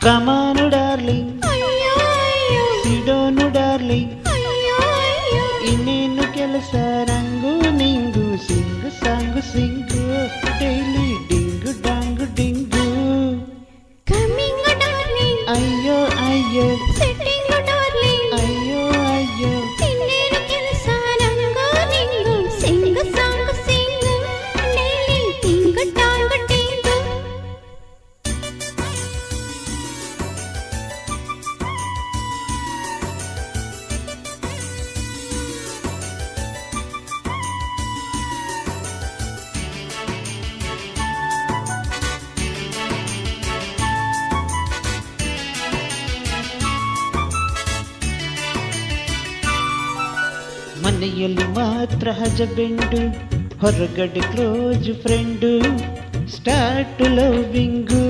ಕಮಾನು darling, ಸಿಡೋನು darling, ಇನ್ನೇನು ಕೆಲಸ ರಂಗು ನಿಂಗು, sing song sing, daily ding dong ಡಿಂಗು. ಅಯ್ಯೋ ಅಯ್ಯೋ ಸೆಟ್ಟಿಂಗು ಡಾರ್ಲಿಂಗ್, ಅಯ್ಯೋ ಅಯ್ಯೋ ಇನ್ನೇನು ಕೆಲಸ ರಂಗು ನಿಂಗು, sing song sing, daily ding dong ಡಿಂಗು. ಮನೆಯಲ್ಲಿ ಮಾತ್ರ ಹಜಬೆಂಡು, ಹೊರಗಡೆ ಕ್ಲೋಸ್ ಫ್ರೆಂಡು, ಸ್ಟಾರ್ಟ್ ಲವಿಂಗು,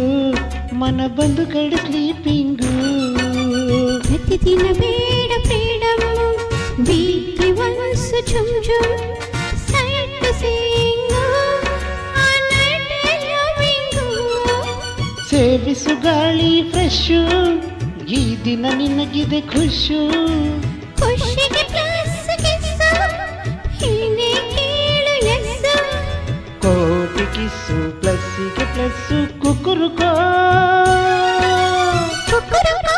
ಮನ ಬಂದು ಕಡೆ ಸ್ಲೀಪಿಂಗು. ಪ್ರತಿದಿನ ಬೇಡ freedom, weekly once zoom zoom, site seeing, ಆ ನೈಟ್ ಲವಿಂಗು. ಸೇವಿಸು ಗಾಳಿ ಫ್ರೆಶು, ಈ ದಿನ ನಿನಗಿದೆ ಖುಷು. ಖುಷಿಗೆ ಪ್ಲಸ್ ಕಿಸ್ಸು, ಹೀಗೆ ಕೇಳು ಎಸ್ಸು. ಕೋಟಿ ಕಿಸ್ಸು ಪ್ಲಸ್ಸಿಗೆ ಪ್ಲಸ್ಸು, ಕುಕ್ಕುರುಕೋ ಕುಕ್ಕುರುಕೋ.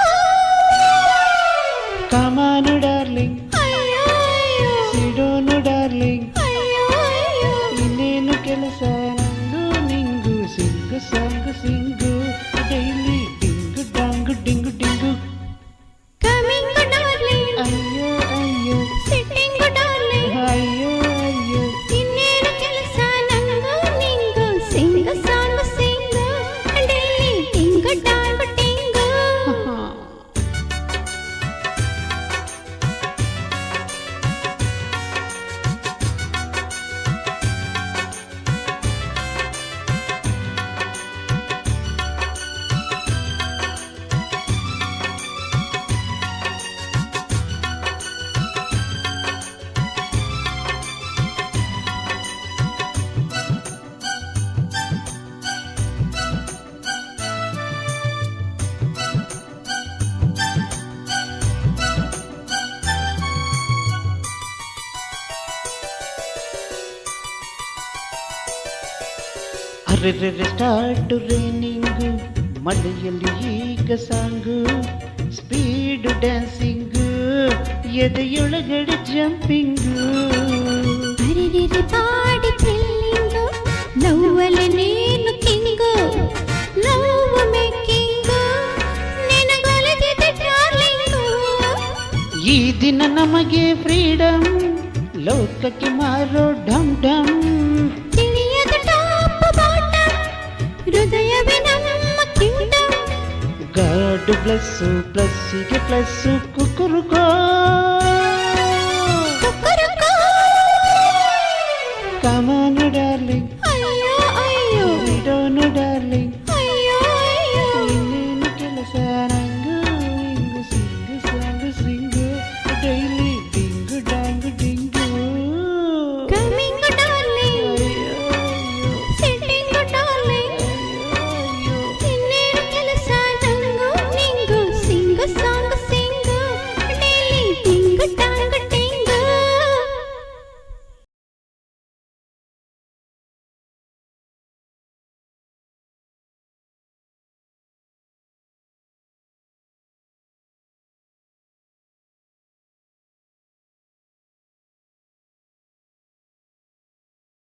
ಕಮಾನು ಡಾರ್ಲಿಂಗ್, ಅಯ್ಯೋ ಅಯ್ಯೋ, ಸಿಡೋನು ಡಾರ್ಲಿಂಗ್, ಅಯ್ಯೋ ಅಯ್ಯೋ. ಇನ್ನೇನು ಕೆಲಸ ನಂಗು ನಿಂಗು, sing song sing, daily ding dong ding ding. Coming darling, ಅಯ್ಯೋ ಅಯ್ಯೋ ಸಿಟ್ಟಿಂಗು ಡಾರ್ಲಿಂಗ್, ಅಯ್ಯೋ ಅಯ್ಯೋ ಇನ್ನೇನು ಕೆಲಸ ನಂಗು ನಿಂಗು, sing song sing, daily ding dong ding. ಅರೆರೆ ಸ್ಟಾರ್ಟ್ ರೈನಿಂಗು, ಮಳೆಯಲ್ಲಿ ಈಗ ಸಾಂಗು, ಸ್ಪೀಡ್ ಡ್ಯಾನ್ಸಿಂಗು, ಎದೆಯೊಳಗಡೆ ಜಂಪಿಂಗು. ಅರೆರೆ ಬಾಡಿ ಥ್ರಿಲ್ಲಿಂಗು, ಲವ್ವಲ್ಲಿ ನೀನು ಕಿಂಗು, ಲವ್ ಮೇಕಿಂಗು, ನಿನಗೊಲಿದಿದೆ ಡಾರ್ಲಿಂಗು. ಈ ದಿನ ನಮಗೆ ಫ್ರೀಡಮ್, ಲೋಕಕ್ಕೆ ಮಾರೋ ಢಮ್ ಢಮ್. ತಿಳಿಯದ ಟಾಪ್ ಬಾಟಮ್, ಹೃದಯವೇ ನಮ್ಮ ಕಿಂಗ್ಡಮ್. ಗಾಡ್ ಬ್ಲೆಸ್ಸು ಪ್ಲಸ್ಸಿಗೆ ಪ್ಲಸ್ಸು, ಕುಕ್ಕುರುಕೋ ಕುಕ್ಕುರುಕೋ. Come on darling,